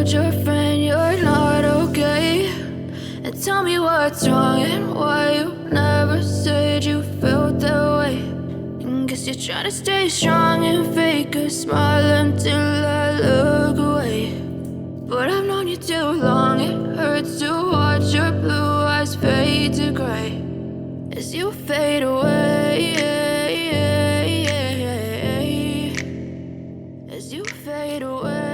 told your friend you're not okay? And tell me what's wrong and why you never said you felt that way. And guess you're trying to stay strong and fake a smile until I look away. But I've known you too long, it hurts to watch your blue eyes fade to gray as you fade away, as you fade away.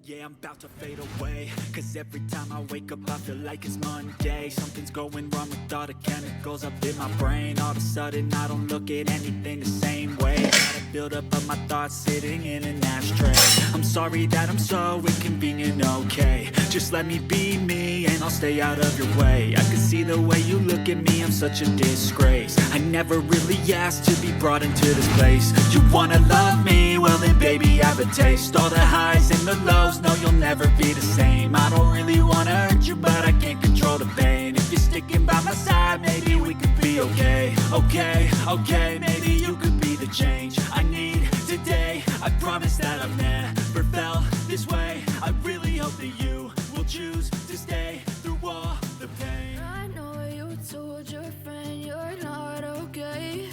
Yeah, I'm about to fade away, cause every time I wake up I feel like it's Monday. Something's going wrong with all the chemicals up in my brain. All of a sudden I don't look at anything the same way. Gotta build up of my thoughts sitting in an ashtray. I'm sorry that I'm so inconvenient, okay? Just let me be me and I'll stay out of your way. I can see the way you look at me, I'm such a disgrace. I never really asked to be brought into this place. You wanna love me? Well then baby have a taste. All the highs and the lows, no you'll never be the same. I don't really wanna hurt you but I can't control the pain. If you're sticking by my side, maybe we could be okay. Okay, okay, maybe you could be the change I need today. I promise that I've never felt this way. I really hope that you will choose to stay through all the pain. I know you told your friend you're not okay.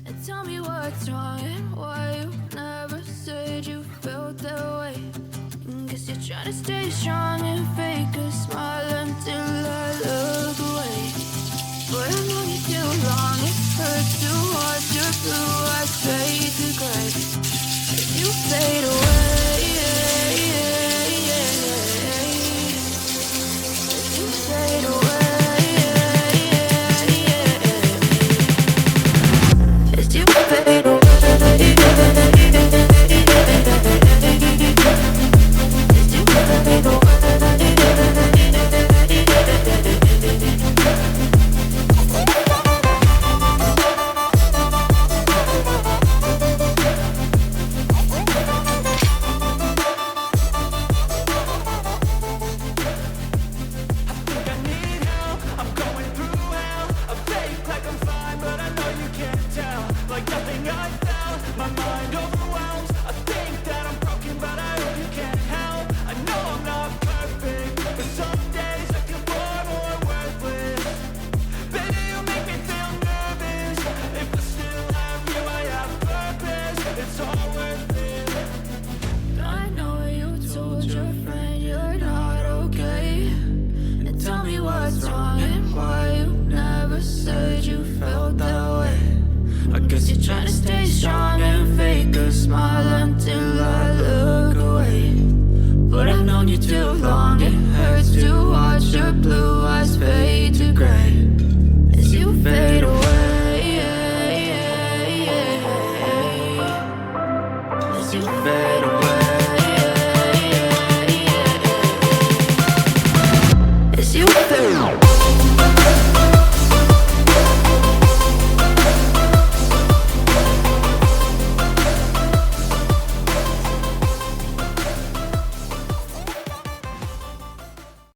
And tell me what's wrong and why you never said you felt that way. And guess you're trying to stay strong and fake a smile until I look away. But I've known you too long, it hurts to watch your blue eyes fade to gray as you fade away, as you fade away, as you fade away. Like nothing I felt, my mind overwhelmed.